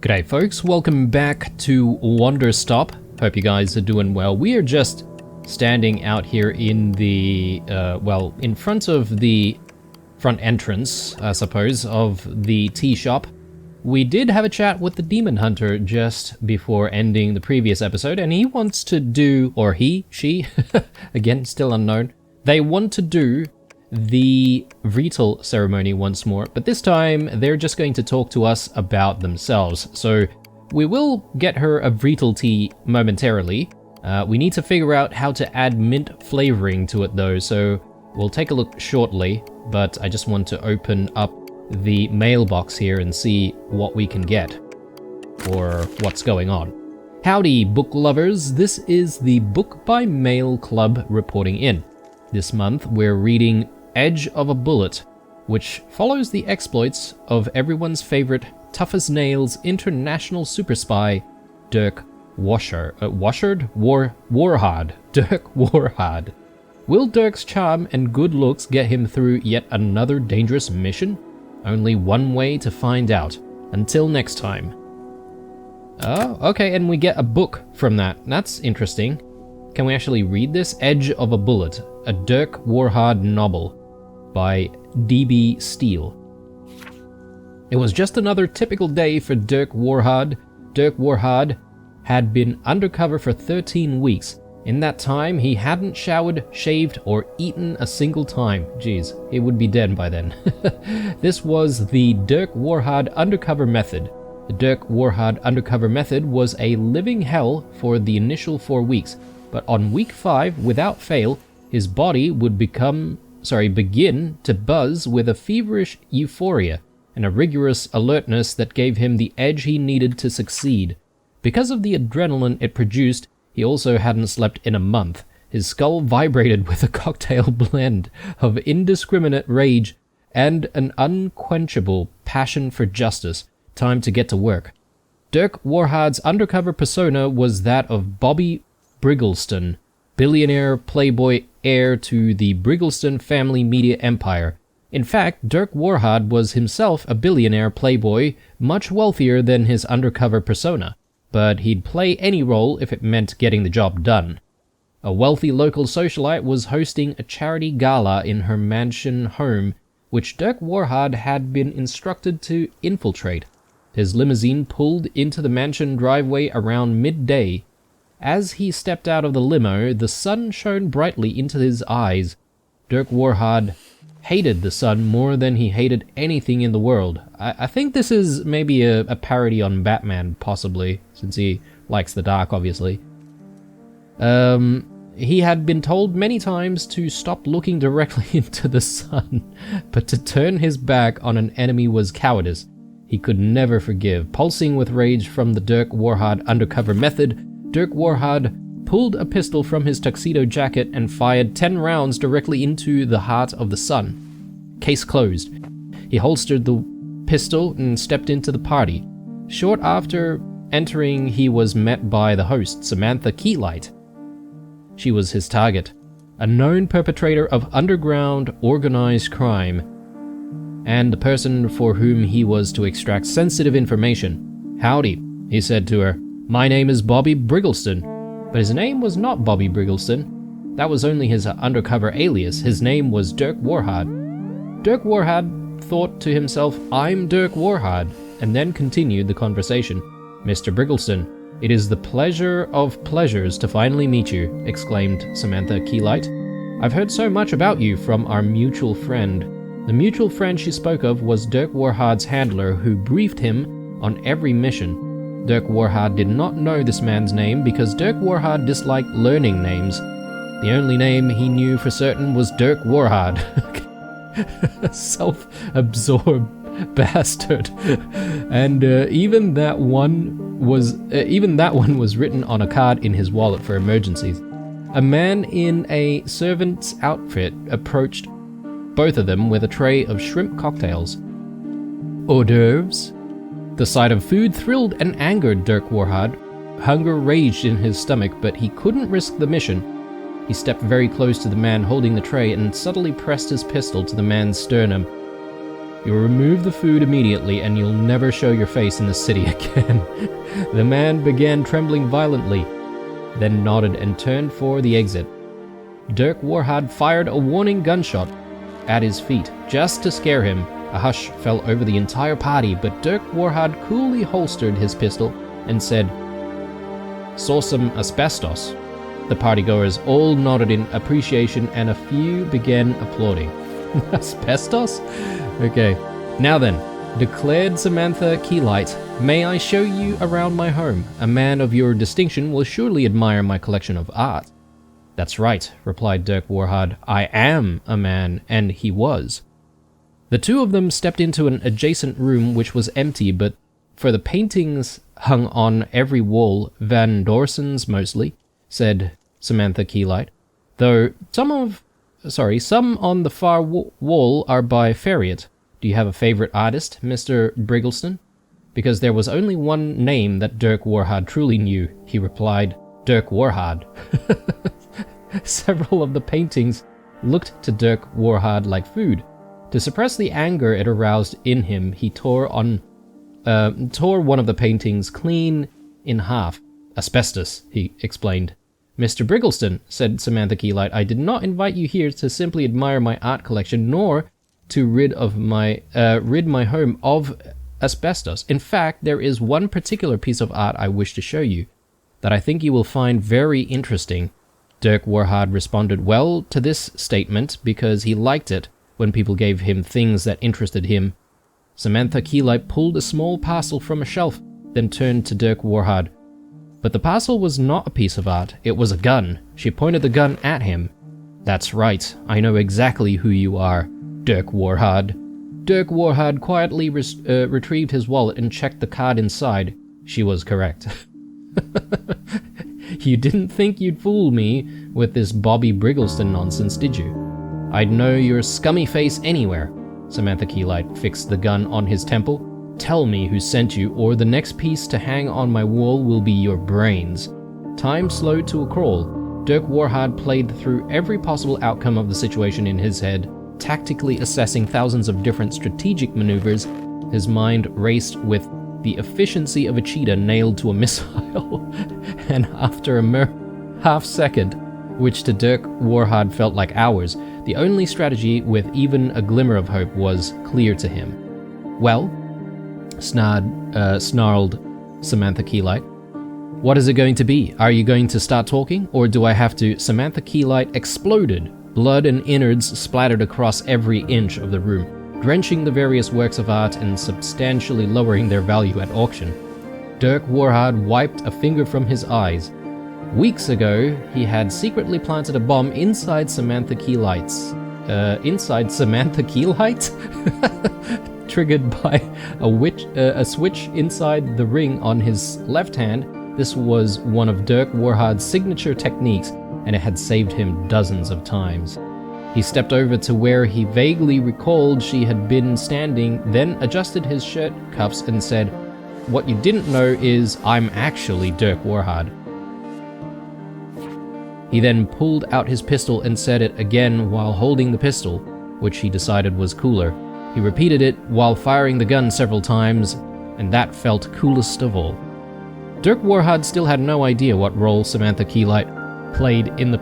G'day folks, welcome back to Wanderstop. Hope you guys are doing well. We are just standing out here in the, in front of the front entrance, I suppose, of the tea shop. We did have a chat with the Demon Hunter just before ending the previous episode, and he wants to do, or he, she, again, still unknown, they want to do the Vrital ceremony once more, but this time they're just going to talk to us about themselves. So we will get her a Vrital tea momentarily. We need to figure out how to add mint flavoring to it though, so we'll take a look shortly, but I just want to open up the mailbox here and see what we can get, or what's going on. Howdy, book lovers. This is the Book by Mail Club reporting in. This month we're reading Edge of a Bullet, which follows the exploits of everyone's favorite tough as nails international super spy, DIRK WARHARD. DIRK WARHARD. Will DIRK's charm and good looks get him through yet another dangerous mission? Only one way to find out. Until next time. Oh, okay, and we get a book from that. That's interesting. Can we actually read this? Edge of a Bullet, a DIRK WARHARD novel by D.B. Steele. It was just another typical day for DIRK WARHARD. DIRK WARHARD had been undercover for 13 weeks. In that time, he hadn't showered, shaved, or eaten a single time. Jeez, he would be dead by then. This was the DIRK WARHARD undercover method. The DIRK WARHARD undercover method was a living hell for the initial 4 weeks, but on week 5, without fail, his body would begin to buzz with a feverish euphoria and a rigorous alertness that gave him the edge he needed to succeed. Because of the adrenaline it produced, he also hadn't slept in a month. His skull vibrated with a cocktail blend of indiscriminate rage and an unquenchable passion for justice. Time to get to work. DIRK WARHARD's undercover persona was that of Bobby Briggleston, billionaire playboy heir to the Briggleston family media empire. In fact, DIRK WARHARD was himself a billionaire playboy, much wealthier than his undercover persona, but he'd play any role if it meant getting the job done. A wealthy local socialite was hosting a charity gala in her mansion home, which DIRK WARHARD had been instructed to infiltrate. His limousine pulled into the mansion driveway around midday. As he stepped out of the limo, the sun shone brightly into his eyes. DIRK WARHARD hated the sun more than he hated anything in the world. I think this is maybe a parody on Batman, possibly, since he likes the dark, obviously. He had been told many times to stop looking directly into the sun, but to turn his back on an enemy was cowardice. He could never forgive. Pulsing with rage from the DIRK WARHARD undercover method, DIRK WARHARD pulled a pistol from his tuxedo jacket and fired 10 rounds directly into the heart of the sun. Case closed. He holstered the pistol and stepped into the party. Short after entering, he was met by the host, Samantha Keylight. She was his target, a known perpetrator of underground organized crime, and the person for whom he was to extract sensitive information. "Howdy," he said to her. "My name is Bobby Briggleston." But his name was not Bobby Briggleston. That was only his undercover alias. His name was DIRK WARHARD. DIRK WARHARD thought to himself, "I'm DIRK WARHARD," and then continued the conversation. "Mr. Briggleston, it is the pleasure of pleasures to finally meet you," exclaimed Samantha Keylight. "I've heard so much about you from our mutual friend." The mutual friend she spoke of was DIRK WARHARD's handler, who briefed him on every mission. DIRK WARHARD did not know this man's name because DIRK WARHARD disliked learning names. The only name he knew for certain was DIRK WARHARD. Self-absorbed bastard. And even that one was written on a card in his wallet for emergencies. A man in a servant's outfit approached both of them with a tray of shrimp cocktails. Hors d'oeuvres? The sight of food thrilled and angered DIRK WARHARD. Hunger raged in his stomach, but he couldn't risk the mission. He stepped very close to the man holding the tray and subtly pressed his pistol to the man's sternum. You'll remove the food immediately and you'll never show your face in the city again." The man began trembling violently, then nodded and turned for the exit. DIRK WARHARD fired a warning gunshot at his feet, just to scare him. A hush fell over the entire party, but DIRK WARHARD coolly holstered his pistol and said, "Saw some asbestos." The partygoers all nodded in appreciation and a few began applauding. Asbestos? Okay. "Now then," declared Samantha Keylight, "may I show you around my home? A man of your distinction will surely admire my collection of art." "That's right," replied DIRK WARHARD. "I am a man," and he was. The two of them stepped into an adjacent room which was empty, but for the paintings hung on every wall, Van Dorsen's mostly, said Samantha Keylight, though some on the far wall are by Ferriot. "Do you have a favorite artist, Mr. Briggleston?" Because there was only one name that DIRK WARHARD truly knew. He replied, "DIRK WARHARD." Several of the paintings looked to DIRK WARHARD like food. To suppress the anger it aroused in him, he tore one of the paintings clean in half. "Asbestos," he explained. "Mr. Briggleston," said Samantha Keylight, "I did not invite you here to simply admire my art collection, nor to rid my home of asbestos. In fact, there is one particular piece of art I wish to show you, that I think you will find very interesting." DIRK WARHARD responded well to this statement because he liked it when people gave him things that interested him. Samantha Keylight pulled a small parcel from a shelf, then turned to DIRK WARHARD. But the parcel was not a piece of art, it was a gun. She pointed the gun at him. "That's right, I know exactly who you are, DIRK WARHARD." DIRK WARHARD quietly retrieved his wallet and checked the card inside. She was correct. "You didn't think you'd fool me with this Bobby Briggleston nonsense, did you? I'd know your scummy face anywhere." Samantha Keylight fixed the gun on his temple. "Tell me who sent you, or the next piece to hang on my wall will be your brains." Time slowed to a crawl. DIRK WARHARD played through every possible outcome of the situation in his head, tactically assessing thousands of different strategic maneuvers. His mind raced with the efficiency of a cheetah nailed to a missile. And after a mere half second, which to DIRK WARHARD felt like hours, the only strategy with even a glimmer of hope was clear to him. "Well?" snarled Samantha Keylight. "What is it going to be? Are you going to start talking, or do I have to?" Samantha Keylight exploded. Blood and innards splattered across every inch of the room, drenching the various works of art and substantially lowering their value at auction. DIRK WARHARD wiped a finger from his eyes. Weeks ago, he had secretly planted a bomb inside Samantha Keylight's... inside Samantha Keylight? Triggered by a switch inside the ring on his left hand. This was one of DIRK WARHARD's signature techniques, and it had saved him dozens of times. He stepped over to where he vaguely recalled she had been standing, then adjusted his shirt cuffs and said, "What you didn't know is I'm actually DIRK WARHARD." He then pulled out his pistol and said it again while holding the pistol, which he decided was cooler. He repeated it while firing the gun several times, and that felt coolest of all. DIRK WARHARD still had no idea what role Samantha Keylight played in the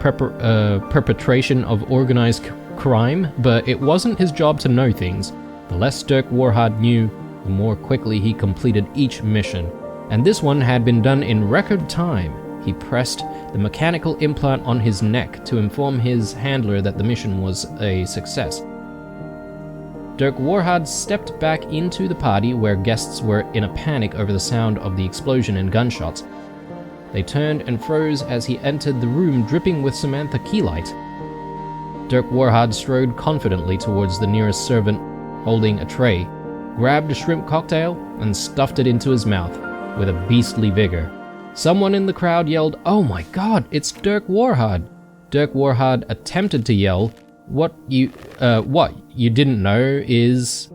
perpetration of organized crime, but it wasn't his job to know things. The less DIRK WARHARD knew, the more quickly he completed each mission, and this one had been done in record time. He pressed the mechanical implant on his neck to inform his handler that the mission was a success. DIRK WARHARD stepped back into the party where guests were in a panic over the sound of the explosion and gunshots. They turned and froze as he entered the room dripping with Samantha Keylight. DIRK WARHARD strode confidently towards the nearest servant holding a tray, grabbed a shrimp cocktail, and stuffed it into his mouth with a beastly vigor. Someone in the crowd yelled, "Oh my god, it's DIRK WARHARD!" DIRK WARHARD attempted to yell, What you didn't know is...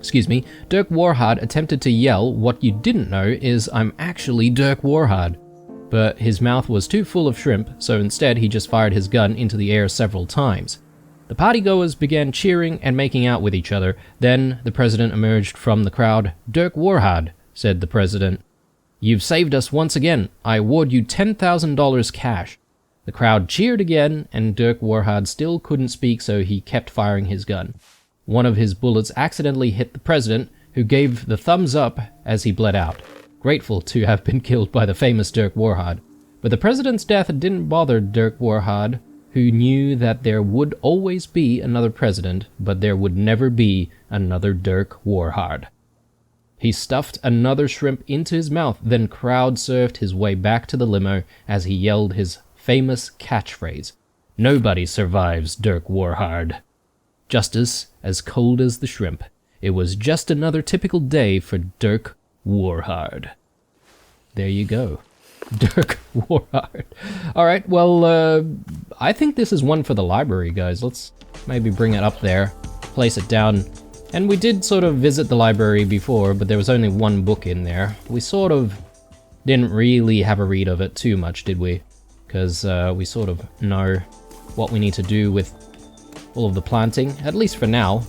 DIRK WARHARD attempted to yell, "What you didn't know is I'm actually DIRK WARHARD." But his mouth was too full of shrimp, so instead he just fired his gun into the air several times. The partygoers began cheering and making out with each other. Then the president emerged from the crowd. "Dirk Warhard," said the president. "You've saved us once again. I award you $10,000 cash." The crowd cheered again, and Dirk Warhard still couldn't speak, so he kept firing his gun. One of his bullets accidentally hit the president, who gave the thumbs up as he bled out, grateful to have been killed by the famous Dirk Warhard. But the president's death didn't bother Dirk Warhard, who knew that there would always be another president, but there would never be another Dirk Warhard. He stuffed another shrimp into his mouth, then crowd-surfed his way back to the limo as he yelled his famous catchphrase, "Nobody survives Dirk Warhard." Justice as cold as the shrimp. It was just another typical day for Dirk Warhard. There you go. Dirk Warhard. Alright, well, I think this is one for the library, guys. Let's maybe bring it up there, place it down. And we did sort of visit the library before, but there was only one book in there. We sort of didn't really have a read of it too much, did we? Because we sort of know what we need to do with all of the planting, at least for now.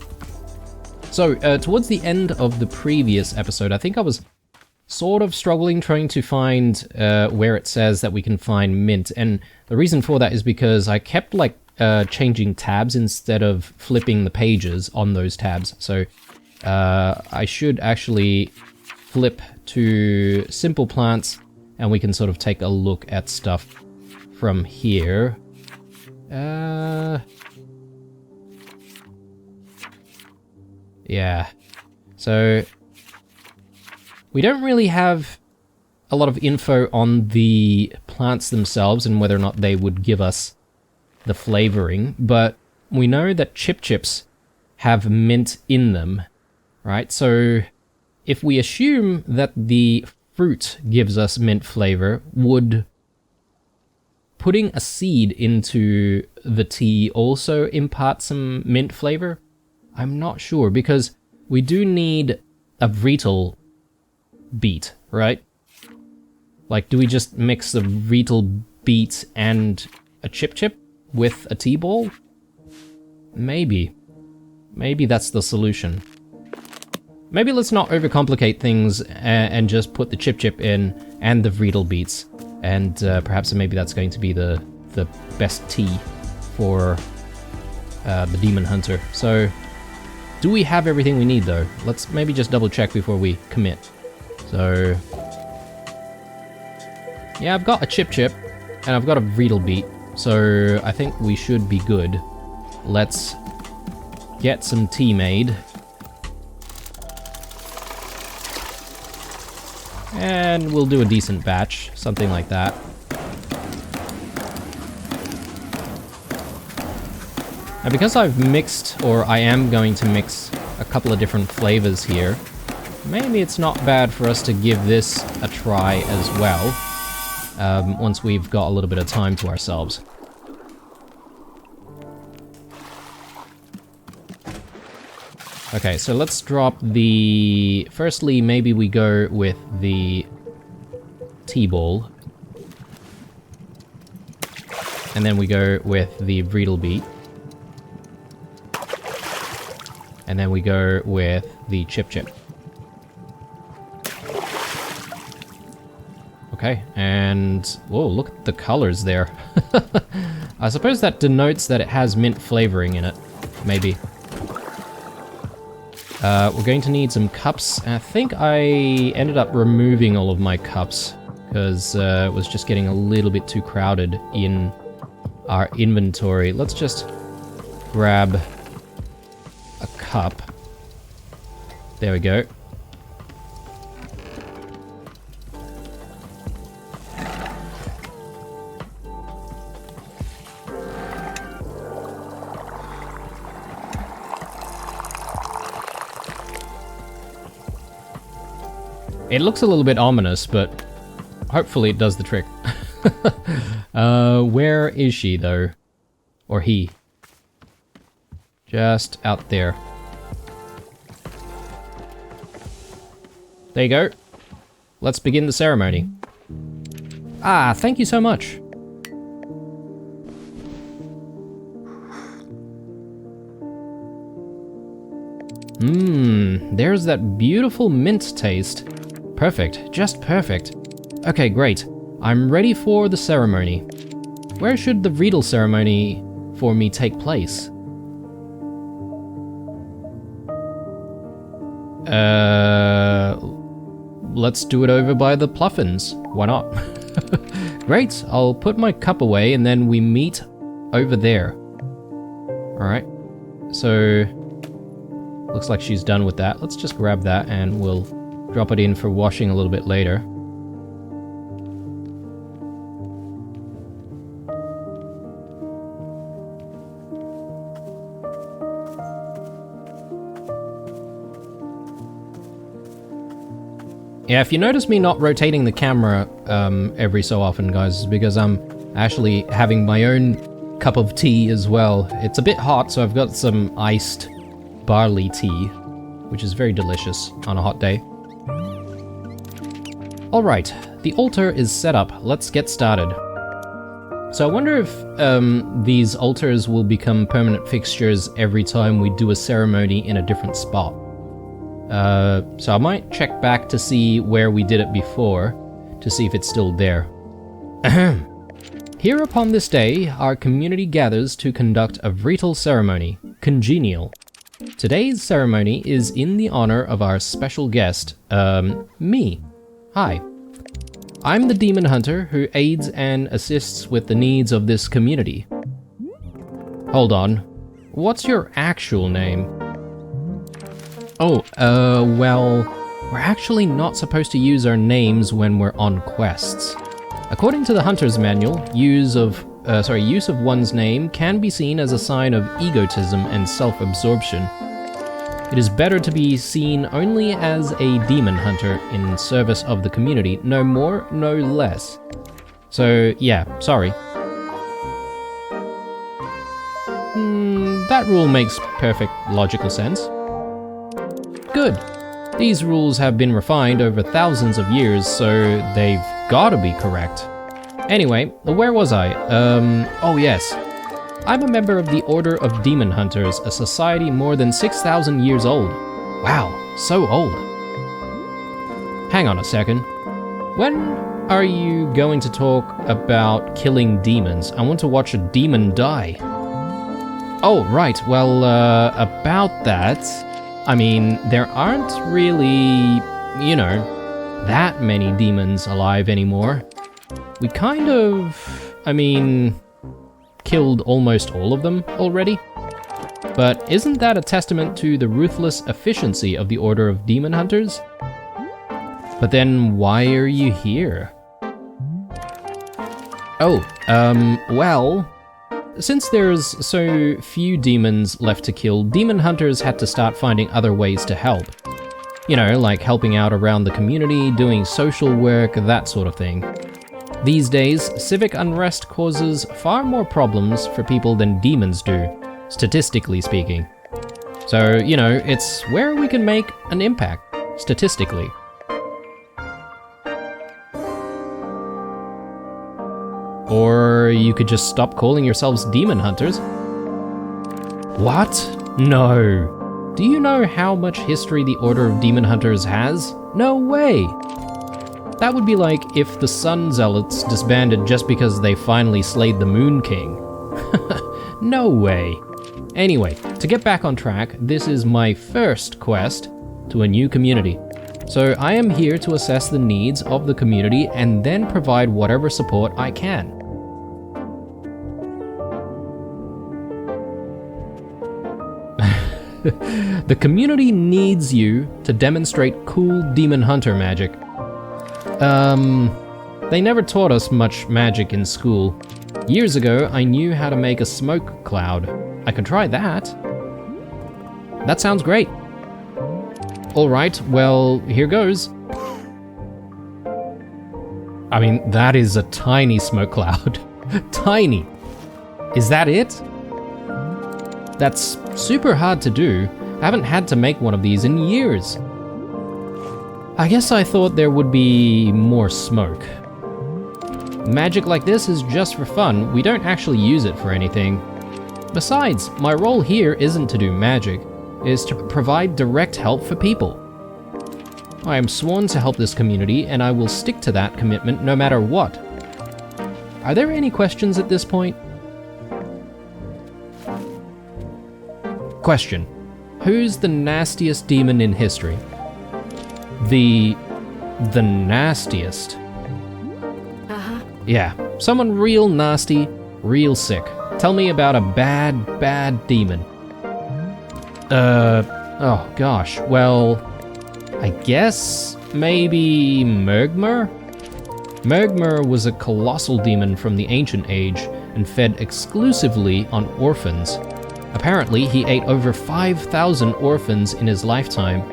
So, towards the end of the previous episode, I think I was sort of struggling trying to find where it says that we can find mint, and the reason for that is because I kept like changing tabs instead of flipping the pages on those tabs. So I should actually flip to simple plants, and we can sort of take a look at stuff from here. Yeah, so we don't really have a lot of info on the plants themselves and whether or not they would give us the flavoring, but we know that chip chips have mint in them, right? So if we assume that the fruit gives us mint flavor, would putting a seed into the tea also impart some mint flavor? I'm not sure, because we do need a Vreetel beet, right? Like, do we just mix the Vreetel beet and a chip with a tea ball? Maybe. Maybe that's the solution. Maybe let's not overcomplicate things and just put the chip in and the Vreetel beets. And perhaps maybe that's going to be the best tea for the Demon Hunter. So, do we have everything we need though? Let's maybe just double check before we commit. So, yeah, I've got a chip and I've got a Vreetel beet. So I think we should be good. Let's get some tea made. And we'll do a decent batch, something like that. Now because I've mixed, or I am going to mix, a couple of different flavors here, maybe it's not bad for us to give this a try as well, once we've got a little bit of time to ourselves. Okay, so let's drop the... Firstly, maybe we go with the tea ball. And then we go with the Vreetel beet. And then we go with the chip. Okay, and... Whoa, look at the colors there. I suppose that denotes that it has mint flavoring in it. Maybe. We're going to need some cups. I think I ended up removing all of my cups because it was just getting a little bit too crowded in our inventory. Let's just grab a cup. There we go. It looks a little bit ominous, but hopefully it does the trick. Where is she, though? Or he? Just out there. There you go. Let's begin the ceremony. Ah, thank you so much. There's that beautiful mint taste. Perfect, just perfect. Okay, great. I'm ready for the ceremony. Where should the Riedel ceremony for me take place? Let's do it over by the Pluffins. Why not? Great, I'll put my cup away and then we meet over there. Alright, so looks like she's done with that. Let's just grab that and we'll drop it in for washing a little bit later. Yeah, if you notice me not rotating the camera every so often, guys, it's because I'm actually having my own cup of tea as well. It's a bit hot, so I've got some iced barley tea, which is very delicious on a hot day. Alright, the altar is set up. Let's get started. So I wonder if these altars will become permanent fixtures every time we do a ceremony in a different spot. So I might check back to see where we did it before, to see if it's still there. Here upon this day, our community gathers to conduct a Riedel ceremony, congenial. Today's ceremony is in the honor of our special guest, me. Hi. I'm the demon hunter who aids and assists with the needs of this community. Hold on. What's your actual name? Oh, well, we're actually not supposed to use our names when we're on quests. According to the Hunter's Manual, use of one's name can be seen as a sign of egotism and self-absorption. It is better to be seen only as a demon hunter in service of the community, no more, no less. So, yeah, sorry. That rule makes perfect logical sense. Good. These rules have been refined over thousands of years, so they've gotta be correct. Anyway, where was I? Oh yes. I'm a member of the Order of Demon Hunters, a society more than 6,000 years old. Wow, so old. Hang on a second. When are you going to talk about killing demons? I want to watch a demon die. Oh, right, well, about that... I mean, there aren't really, you know, that many demons alive anymore. We kind of, I mean, killed almost all of them already. But isn't that a testament to the ruthless efficiency of the Order of Demon Hunters? But then why are you here? Oh, well... Since there's so few demons left to kill, demon hunters had to start finding other ways to help. You know, like helping out around the community, doing social work, that sort of thing. These days, civic unrest causes far more problems for people than demons do, statistically speaking. So, you know, it's where we can make an impact, statistically. Or you could just stop calling yourselves demon hunters. What? No. Do you know how much history the Order of Demon Hunters has? No way! That would be like if the Sun Zealots disbanded just because they finally slayed the Moon King. No way. Anyway, to get back on track, this is my first quest to a new community. So I am here to assess the needs of the community and then provide whatever support I can. The community needs you to demonstrate cool demon hunter magic. They never taught us much magic in school. Years ago, I knew how to make a smoke cloud. I could try that. That sounds great. Alright, well, here goes. I mean, that is a tiny smoke cloud. Tiny. Is that it? That's super hard to do. I haven't had to make one of these in years. I guess I thought there would be more smoke. Magic like this is just for fun. We don't actually use it for anything. Besides, my role here isn't to do magic. is to provide direct help for people. I am sworn to help this community, and I will stick to that commitment no matter what. Are there any questions at this point? Question. Who's the nastiest demon in history? The nastiest. Yeah, someone real nasty, real sick. Tell me about a bad demon. Oh gosh, well, I guess maybe Mergmer? Mergmer was a colossal demon from the ancient age and fed exclusively on orphans. Apparently, he ate over 5,000 orphans in his lifetime.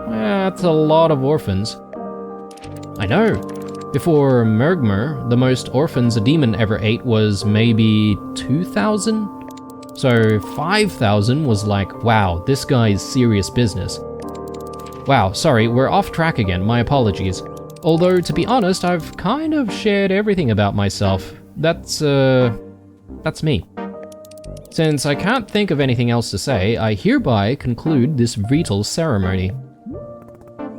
That's a lot of orphans. I know. Before Mergmer, the most orphans a demon ever ate was maybe 2,000? So 5,000 was like, wow, this guy's serious business. Wow, sorry, we're off track again, my apologies. Although, to be honest, I've kind of shared everything about myself. That's me. Since I can't think of anything else to say, I hereby conclude this vital ceremony.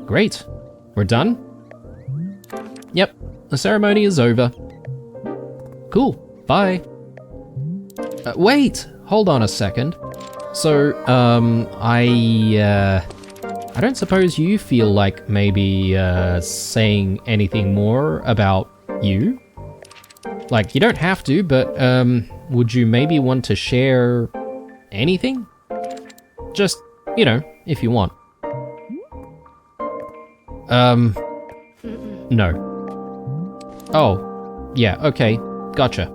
Great. We're done? Yep, the ceremony is over. Cool, bye. Wait, hold on a second. So, I don't suppose you feel like maybe, saying anything more about you? Like, you don't have to, but, would you maybe want to share anything? Just, you know, if you want. No. Oh, yeah, okay, gotcha.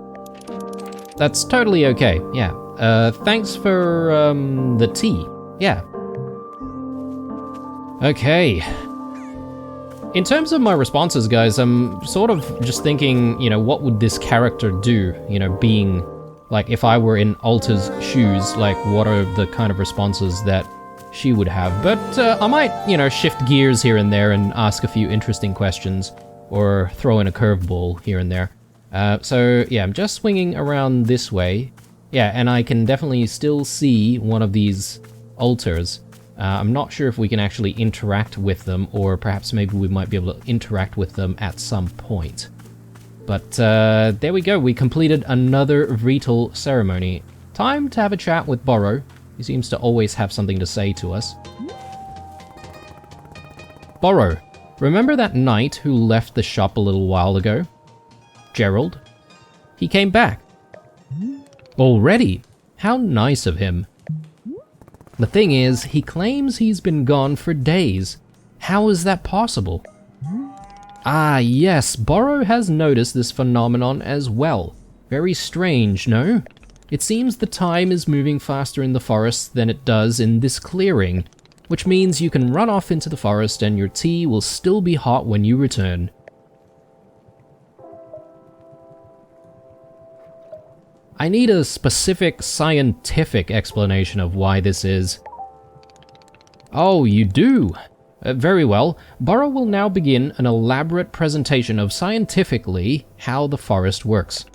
That's totally okay, yeah. Thanks for, the tea, yeah. Okay. In terms of my responses, guys, I'm sort of just thinking, you know, what would this character do? You know, being, like, if I were in Alta's shoes, like, what are the kind of responses that she would have? But I might, you know, shift gears here and there and ask a few interesting questions, or throw in a curveball here and there. So, yeah, I'm just swinging around this way. Yeah, and I can definitely still see one of these altars. I'm not sure if we can actually interact with them, or perhaps maybe we might be able to interact with them at some point. But there we go, we completed another vital ceremony. Time to have a chat with Borrow. He seems to always have something to say to us. Borrow, remember that knight who left the shop a little while ago? Gerald? He came back. Already? How nice of him. The thing is, he claims he's been gone for days. How is that possible? Ah, yes, Borrow has noticed this phenomenon as well. Very strange, no? It seems the time is moving faster in the forest than it does in this clearing, which means you can run off into the forest and your tea will still be hot when you return. I need a specific scientific explanation of why this is. Oh, you do? Very well. Borrow will now begin an elaborate presentation of scientifically how the forest works.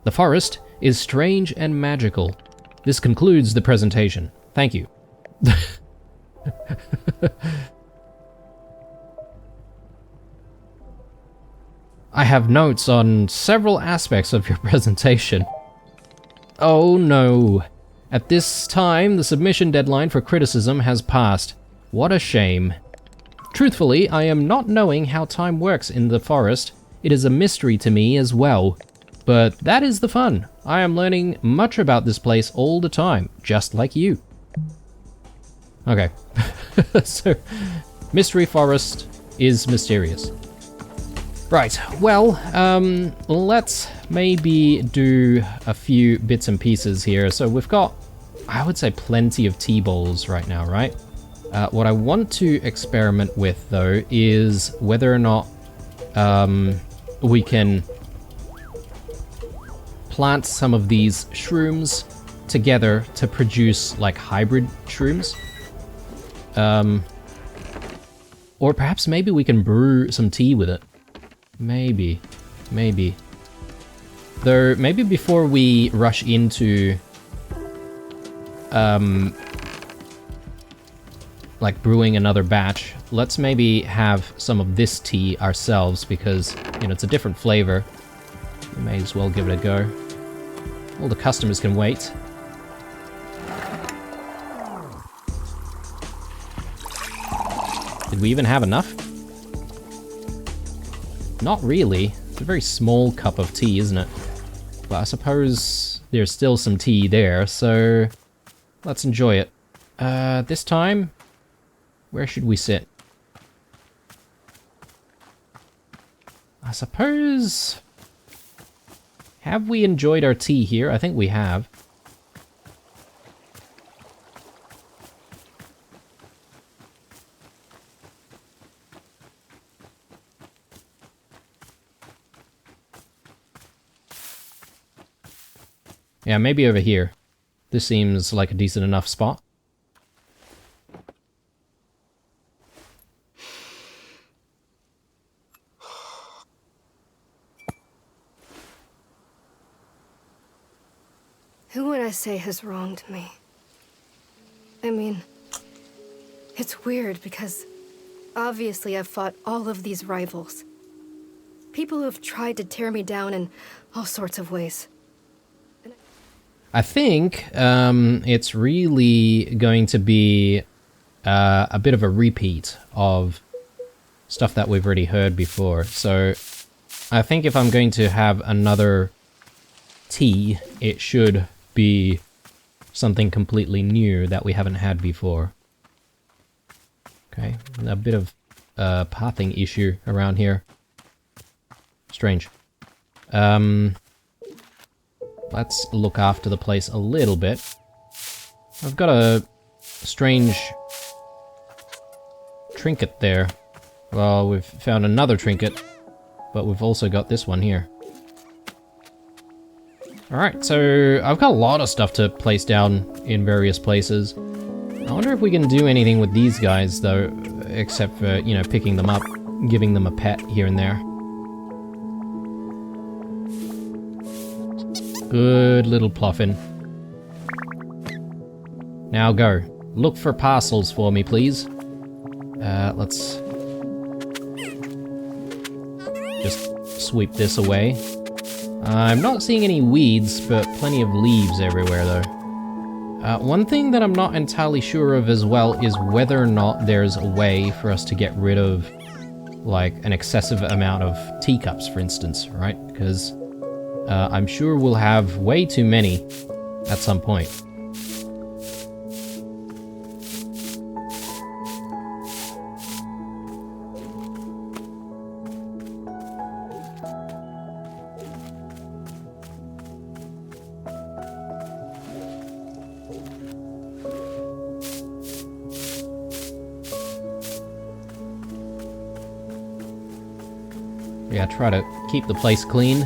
The forest is strange and magical. This concludes the presentation. Thank you. I have notes on several aspects of your presentation. Oh no. At this time, the submission deadline for criticism has passed. What a shame. Truthfully, I am not knowing how time works in the forest. It is a mystery to me as well. But that is the fun. I am learning much about this place all the time, just like you. Okay. So, mystery forest is mysterious. Right, well, let's maybe do a few bits and pieces here. So we've got, I would say, plenty of tea bowls right now, right? What I want to experiment with, though, is whether or not we can plant some of these shrooms together to produce, like, hybrid shrooms. Or perhaps maybe we can brew some tea with it. Maybe. Though, maybe before we rush into like brewing another batch, let's maybe have some of this tea ourselves because, you know, it's a different flavor. We may as well give it a go. All the customers can wait. Did we even have enough? Not really. It's a very small cup of tea, isn't it? But I suppose there's still some tea there, so let's enjoy it. This time, where should we sit? I suppose... Have we enjoyed our tea here? I think we have. Yeah, maybe over here. This seems like a decent enough spot. Who would I say has wronged me? I mean, it's weird because obviously I've fought all of these rivals. People who have tried to tear me down in all sorts of ways. I think it's really going to be a bit of a repeat of stuff that we've already heard before. So I think if I'm going to have another tea, it should be something completely new that we haven't had before. Okay, a bit of pathing issue around here. Strange. Let's look after the place a little bit. I've got a strange trinket there. Well, we've found another trinket, but we've also got this one here. Alright, so I've got a lot of stuff to place down in various places. I wonder if we can do anything with these guys, though, except for, you know, picking them up, giving them a pet here and there. Good little Ploffin. Now go. Look for parcels for me, please. Let's just sweep this away. I'm not seeing any weeds, but plenty of leaves everywhere, though. One thing that I'm not entirely sure of as well is whether or not there's a way for us to get rid of, like, an excessive amount of teacups, for instance, right? Because I'm sure we'll have way too many at some point. Yeah, try to keep the place clean.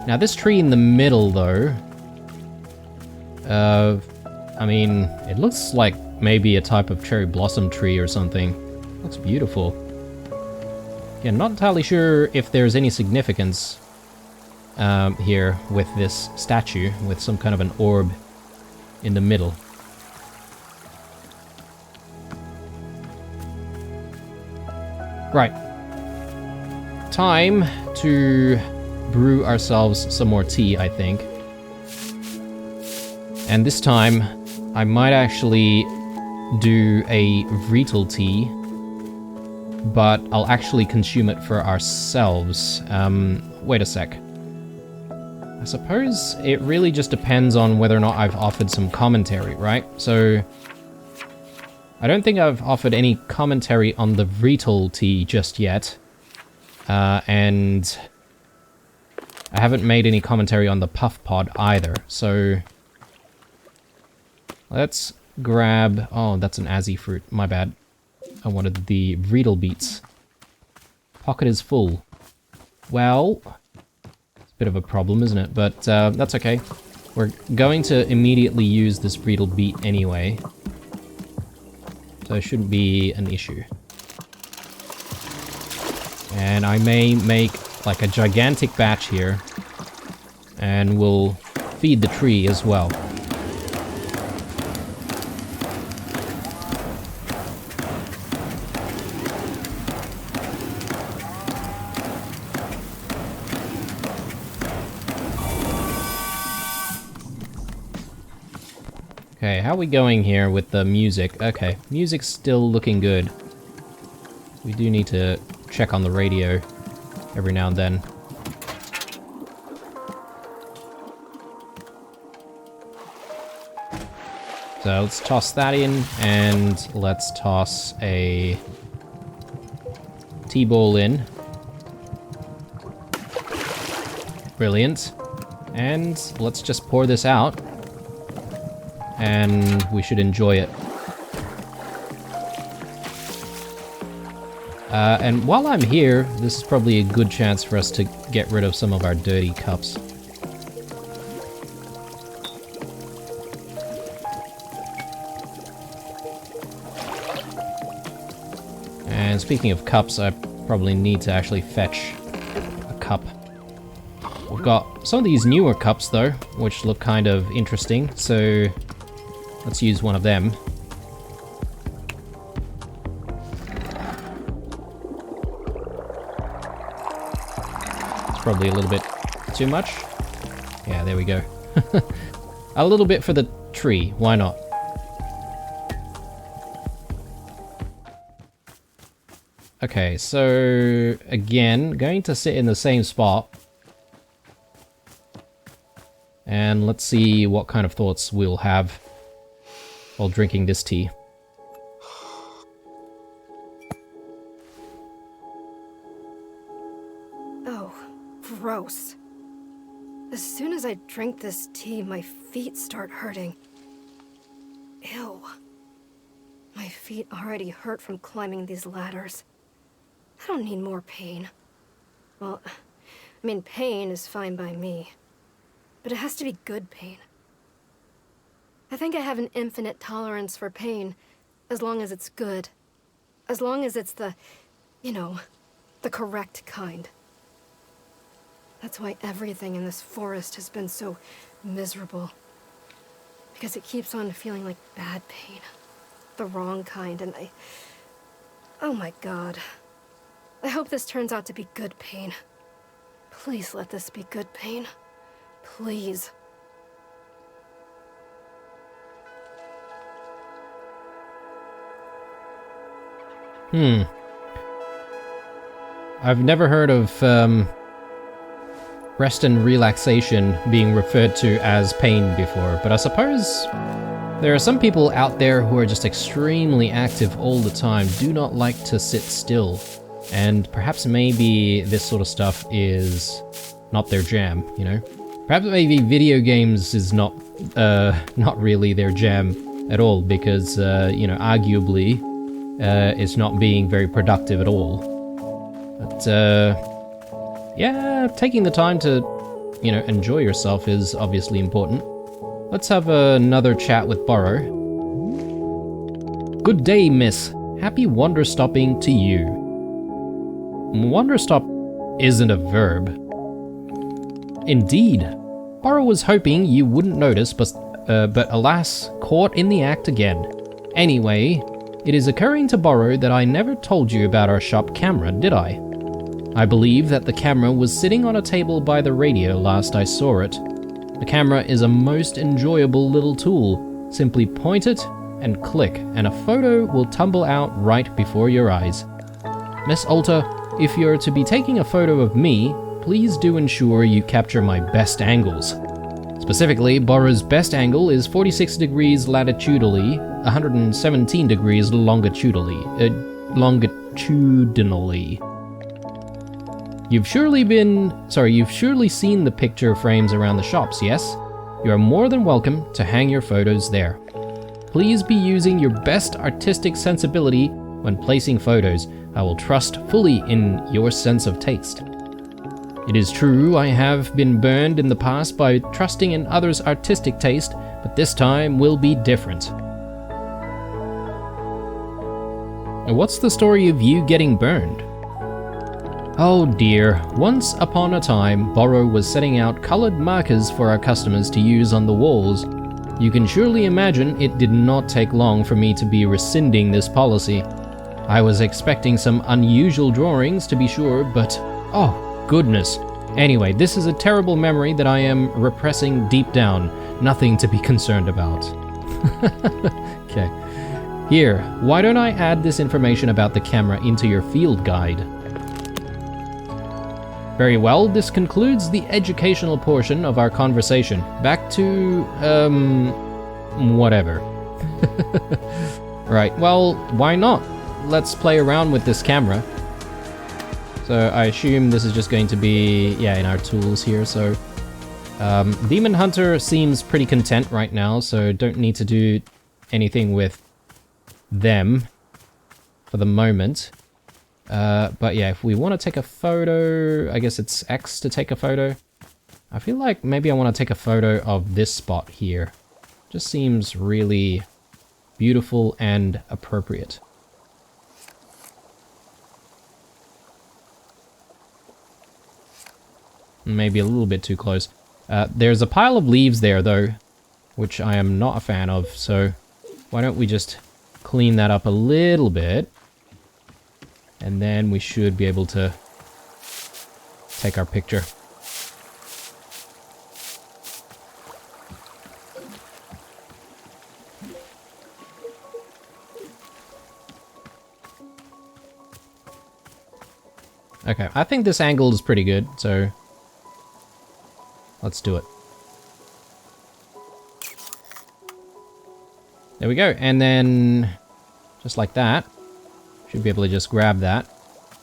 Now this tree in the middle, though, I mean, it looks like maybe a type of cherry blossom tree or something. Looks beautiful. Yeah, not entirely sure if there's any significance here with this statue, with some kind of an orb in the middle. Right. Time to brew ourselves some more tea, I think. And this time, I might actually do a Vreetal tea, but I'll actually consume it for ourselves. Wait a sec. I suppose it really just depends on whether or not I've offered some commentary, right? So I don't think I've offered any commentary on the Vreetal tea just yet. And I haven't made any commentary on the Puff Pod either, so let's grab... Oh, that's an Azzy fruit. My bad. I wanted the Vreetal beets. Pocket is full. Well, it's a bit of a problem, isn't it? But that's okay. We're going to immediately use this Vreetal beet anyway, so it shouldn't be an issue. And I may make like a gigantic batch here, and we'll feed the tree as well. Okay, how are we going here with the music? Okay, music's still looking good. We do need to check on the radio every now and then. So let's toss that in, and let's toss a T-ball in. Brilliant. And let's just pour this out. And we should enjoy it. And while I'm here, this is probably a good chance for us to get rid of some of our dirty cups. And speaking of cups, I probably need to actually fetch a cup. We've got some of these newer cups though, which look kind of interesting, so let's use one of them. Probably a little bit too much. Yeah, there we go. A little bit for the tree, why not? Okay, so again, going to sit in the same spot. And let's see what kind of thoughts we'll have while drinking this tea. Oh, gross. As soon as I drink this tea, my feet start hurting. Ew. My feet already hurt from climbing these ladders. I don't need more pain. Well, I mean, pain is fine by me. But it has to be good pain. I think I have an infinite tolerance for pain, as long as it's good. As long as it's the, you know, the correct kind. That's why everything in this forest has been so miserable. Because it keeps on feeling like bad pain. The wrong kind, and oh my god. I hope this turns out to be good pain. Please let this be good pain. Please. I've never heard of rest and relaxation being referred to as pain before, but I suppose there are some people out there who are just extremely active all the time, do not like to sit still, and perhaps maybe this sort of stuff is not their jam, you know? Perhaps maybe video games is not really their jam at all, because, you know, arguably, it's not being very productive at all. But, yeah, taking the time to, you know, enjoy yourself is obviously important. Let's have another chat with Burrow. Good day, miss. Happy Wanderstopping to you. Wanderstop isn't a verb. Indeed. Burrow was hoping you wouldn't notice, but alas, caught in the act again. Anyway, it is occurring to Burrow that I never told you about our shop camera, did I? I believe that the camera was sitting on a table by the radio last I saw it. The camera is a most enjoyable little tool. Simply point it and click, and a photo will tumble out right before your eyes. Miss Alter, if you're to be taking a photo of me, please do ensure you capture my best angles. Specifically, Burrow's best angle is 46 degrees latitudinally, 117 degrees longitudinally. You've surely seen the picture frames around the shops, yes? You are more than welcome to hang your photos there. Please be using your best artistic sensibility when placing photos. I will trust fully in your sense of taste. It is true I have been burned in the past by trusting in others' artistic taste, but this time will be different. And what's the story of you getting burned? Oh dear, once upon a time, Borrow was setting out colored markers for our customers to use on the walls. You can surely imagine it did not take long for me to be rescinding this policy. I was expecting some unusual drawings to be sure, but oh goodness. Anyway, this is a terrible memory that I am repressing deep down. Nothing to be concerned about. Okay. Here, why don't I add this information about the camera into your field guide? Very well, this concludes the educational portion of our conversation. Back to, whatever. Right, well, why not? Let's play around with this camera. So I assume this is just going to be, yeah, in our tools here, so... Demon Hunter seems pretty content right now, so don't need to do anything with them for the moment. But yeah, if we want to take a photo, I guess it's X to take a photo. I feel like maybe I want to take a photo of this spot here. Just seems really beautiful and appropriate. Maybe a little bit too close. There's a pile of leaves there though, which I am not a fan of, so why don't we just clean that up a little bit. And then we should be able to take our picture. Okay, I think this angle is pretty good, so let's do it. There we go, and then just like that. Should be able to just grab that.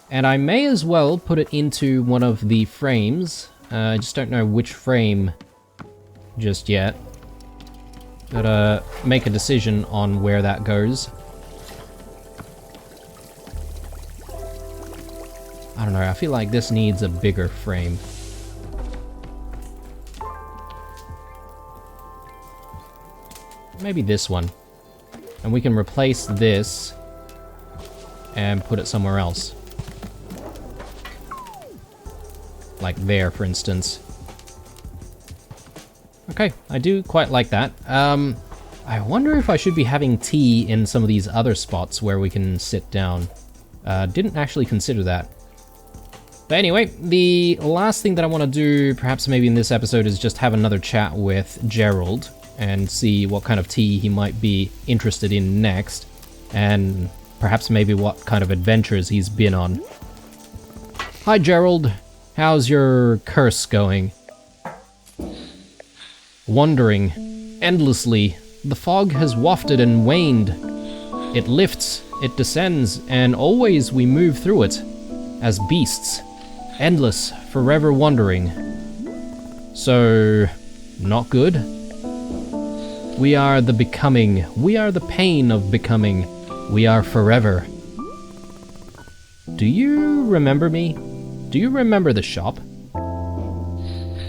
And I may as well put it into one of the frames. I just don't know which frame just yet. Gotta make a decision on where that goes. I don't know, I feel like this needs a bigger frame. Maybe this one. And we can replace this and put it somewhere else. Like there, for instance. Okay, I do quite like that. I wonder if I should be having tea in some of these other spots where we can sit down. Didn't actually consider that. But anyway, the last thing that I want to do, perhaps maybe in this episode, is just have another chat with Gerald and see what kind of tea he might be interested in next. And perhaps maybe what kind of adventures he's been on. Hi Gerald, how's your curse going? Wandering, endlessly, the fog has wafted and waned. It lifts, it descends, and always we move through it, as beasts, endless, forever wandering. So, not good? We are the becoming, we are the pain of becoming. We are forever. Do you remember me? Do you remember the shop?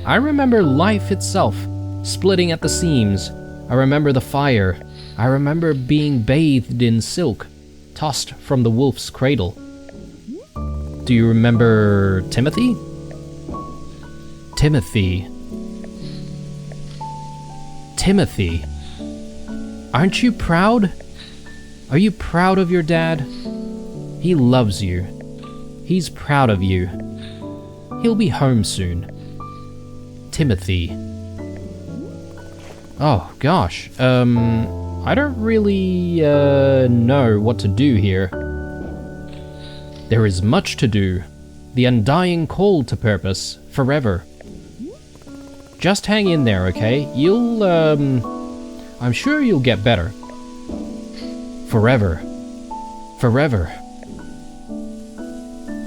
I remember life itself, splitting at the seams. I remember the fire. I remember being bathed in silk, tossed from the wolf's cradle. Do you remember Timothy? Timothy. Timothy. Aren't you proud? Are you proud of your dad? He loves you. He's proud of you. He'll be home soon. Timothy. Oh, gosh. I don't really, know what to do here. There is much to do. The undying call to purpose, forever. Just hang in there, okay? You'll, I'm sure you'll get better. Forever. Forever.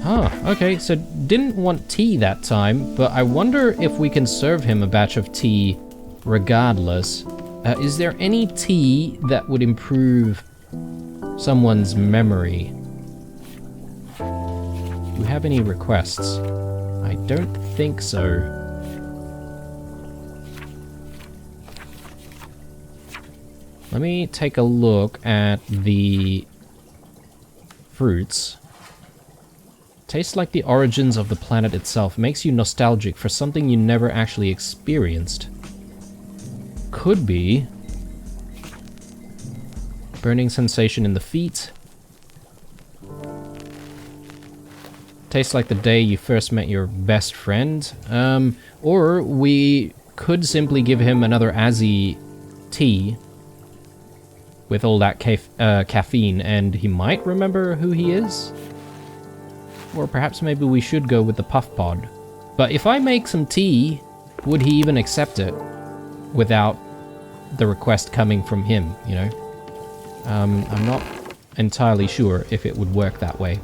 Huh, okay, so didn't want tea that time, but I wonder if we can serve him a batch of tea regardless. Is there any tea that would improve someone's memory? Do we have any requests? I don't think so. Let me take a look at the fruits. Tastes like the origins of the planet itself. Makes you nostalgic for something you never actually experienced. Could be. Burning sensation in the feet. Tastes like the day you first met your best friend. Or we could simply give him another Azzy tea with all that caffeine, and he might remember who he is. Or perhaps maybe we should go with the puff pod. But if I make some tea, would he even accept it without the request coming from him, you know? I'm not entirely sure if it would work that way.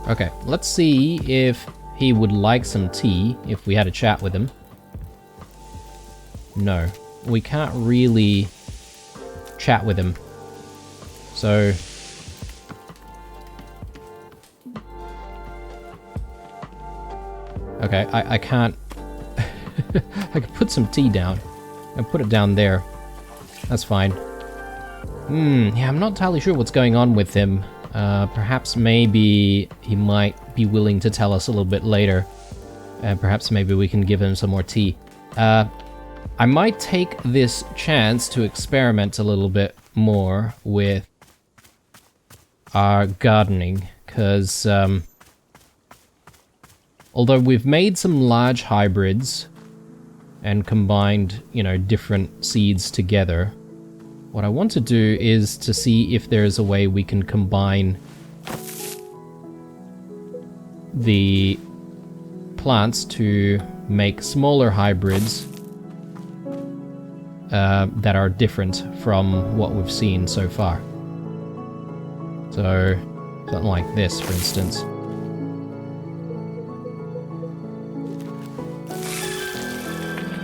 Okay, let's see if he would like some tea if we had a chat with him. No, we can't really chat with him. So... okay, I can't... I could put some tea down. And put it down there. That's fine. Yeah, I'm not entirely sure what's going on with him. Perhaps maybe he might be willing to tell us a little bit later. And perhaps maybe we can give him some more tea. I might take this chance to experiment a little bit more with our gardening, because although we've made some large hybrids and combined, you know, different seeds together, what I want to do is to see if there's a way we can combine the plants to make smaller hybrids that are different from what we've seen so far. So, something like this, for instance.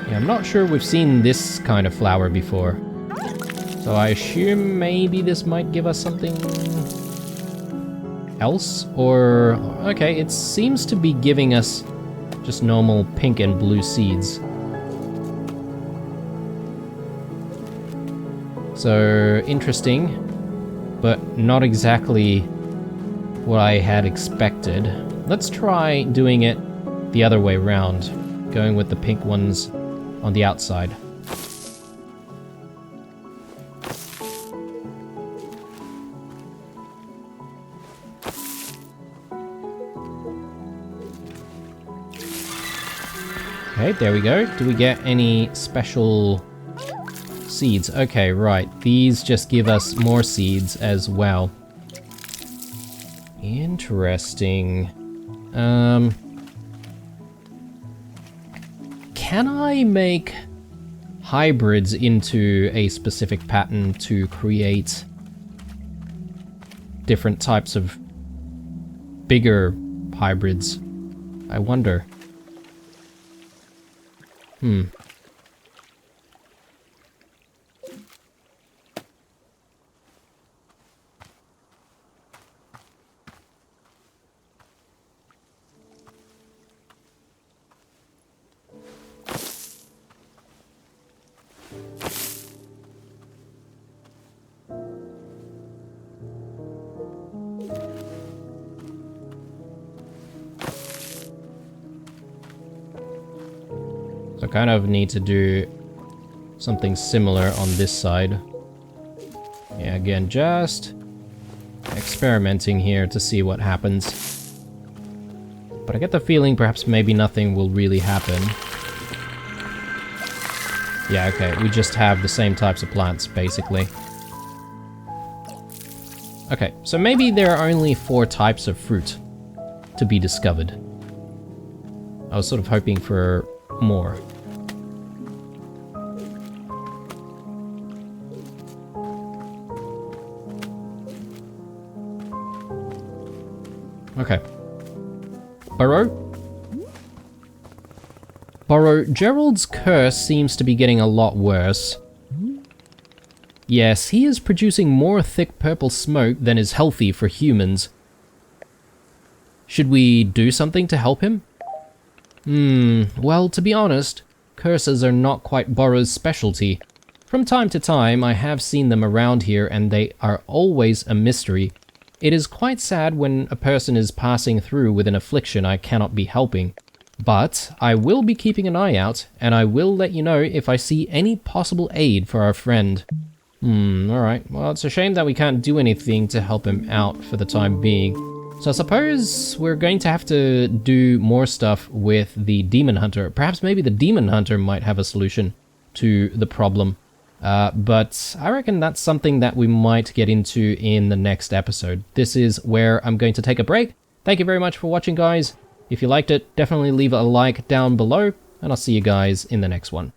Yeah, I'm not sure we've seen this kind of flower before. So I assume maybe this might give us something else, or... okay, it seems to be giving us just normal pink and blue seeds. So, interesting, but not exactly what I had expected. Let's try doing it the other way around, going with the pink ones on the outside. Okay, there we go. Do we get any special seeds? Okay, right. These just give us more seeds as well. Interesting. Can I make hybrids into a specific pattern to create different types of bigger hybrids? I wonder. So I kind of need to do something similar on this side. Yeah, again, just experimenting here to see what happens. But I get the feeling perhaps maybe nothing will really happen. Yeah, okay, we just have the same types of plants, basically. Okay, so maybe there are only 4 types of fruit to be discovered. I was sort of hoping for more. Okay. Burrow? Burrow, Gerald's curse seems to be getting a lot worse. Yes, he is producing more thick purple smoke than is healthy for humans. Should we do something to help him? Well, to be honest, curses are not quite Borrow's specialty. From time to time, I have seen them around here and they are always a mystery. It is quite sad when a person is passing through with an affliction I cannot be helping. But I will be keeping an eye out, and I will let you know if I see any possible aid for our friend. Alright. Well, it's a shame that we can't do anything to help him out for the time being. So I suppose we're going to have to do more stuff with the Demon Hunter. Perhaps maybe the Demon Hunter might have a solution to the problem. But I reckon that's something that we might get into in the next episode. This is where I'm going to take a break. Thank you very much for watching, guys. If you liked it, definitely leave a like down below, and I'll see you guys in the next one.